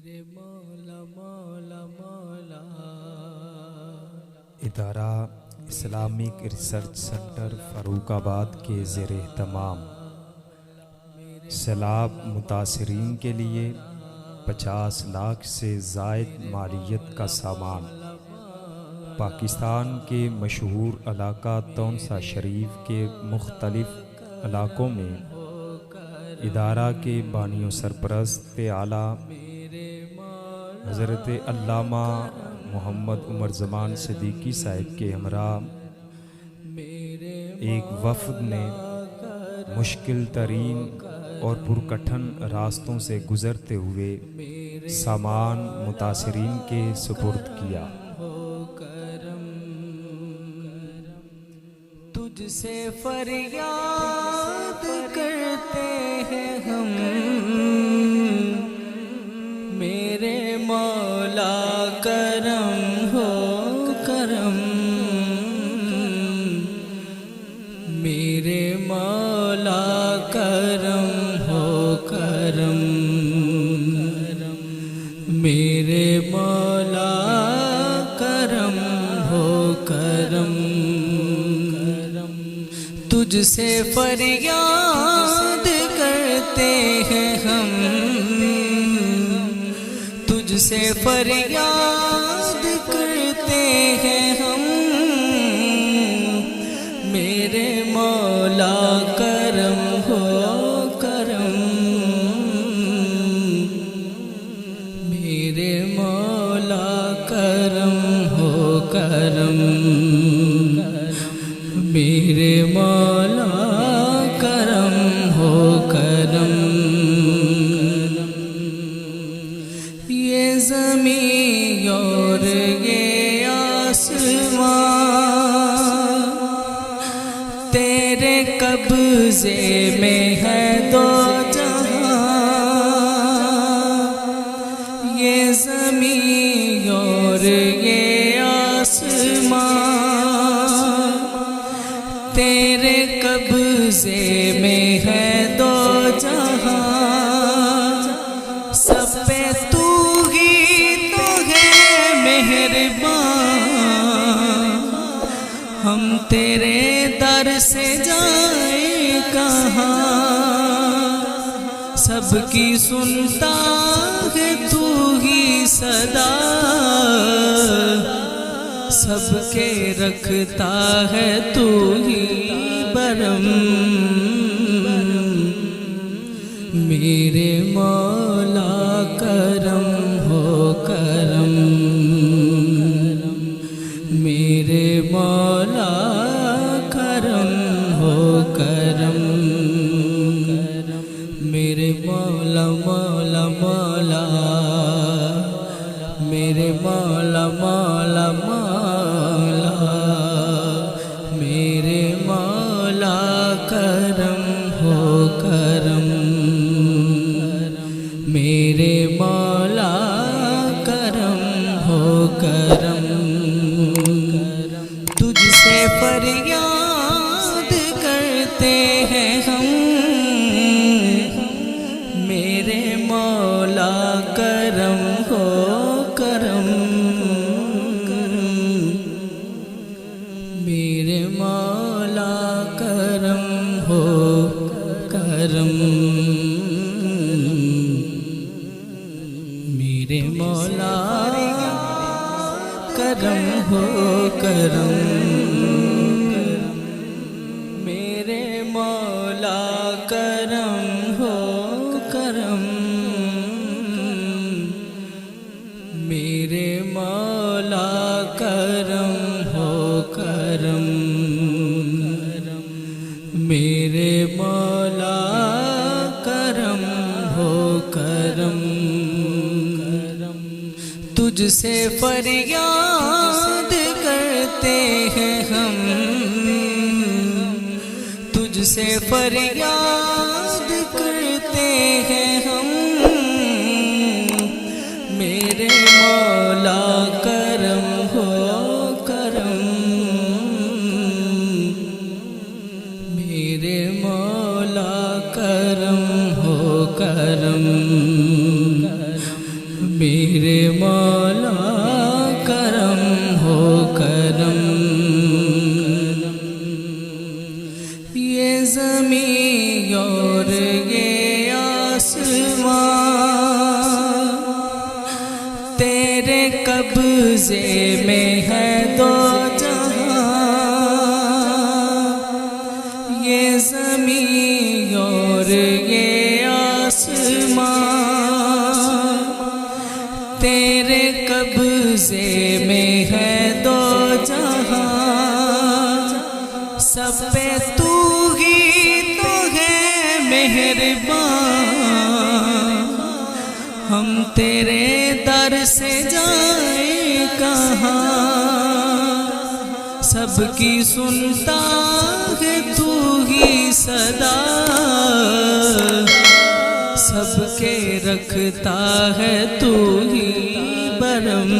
میرے مولا مولا مولا ادارہ اسلامک ریسرچ سینٹر فاروق آباد کے زیر اہتمام سیلاب متاثرین کے لیے 50 لاکھ سے زائد مالیت کا سامان پاکستان کے مشہور علاقہ تونسا شریف کے مختلف علاقوں میں ادارہ کے بانی و سرپرست اعلیٰ حضرت علامہ محمد عمر زمان صدیقی صاحب کے ہمراہ ایک وفد نے مشکل ترین اور پرکٹھن راستوں سے گزرتے ہوئے سامان متاثرین کے سپرد کیا۔ تجھ سے فریاد کرتے ہیں ہم میرے مولا کرم ہو کرم، میرے مولا کرم ہو کرم، میرے مولا کرم ہو کرم، تجھ سے فریاد کرتے ہیں ہم، تجھ سے فریاد کرتے ہیں ہم، میرے مولا کرم ہو کرم، میرے مولا کرم ہو کرم، میرے مولا کرم ہو کرم، یہ زمین اور یہ آسمان تیرے قبضے میں ہے دو جہاں، یہ زمین اور یہ آسمان تیرے قبضے میں ہے دو جہاں، سب پہ تو ہی تو ہے مہربان، ہم تیرے در سے جائیں کہاں، سب کی سنتا ہے تو ہی صدا، سب کے رکھتا ہے تو ہی برم، میرے مولا کرم ہو کرم، میرے مولا کرم ہو کرم، میرے مولا مولا مولا، میرے مولا مولا مولا، میرے مولا کرم ہو کرم، میرے مولا کرم ہو کرم، تجھ سے فریاد کرتے ہیں ہم، میرے مولا کرم ہو کرم، میرے مولا کرم ہو کرم، میرے مولا کرم ہو کرم، میرے مولا کرم ہو کرم، میرے مولا کرم ہو کرم، میرے مولا کرم ہو کرم، تجھ سے فریاد کرتے ہیں ہم، تجھ سے فریاد کرتے ہیں ہم، میرے مولا کرم ہو کرم، میرے مولا کرم ہو کرم، میرے مولا کرم ہو کرم، یہ زمین اور یہ آسمان تیرے قبضے میں ہے دو جہاں، یہ زمین اور یہ آسمان تیرے قبضے میں ہے دو جہاں، سب پہ تو ہی تو ہے مہربان، ہم تیرے در سے جائیں کہاں، سب کی سنتا ہے تو ہی صدا، سب کے رکھتا ہے تو ہی برم۔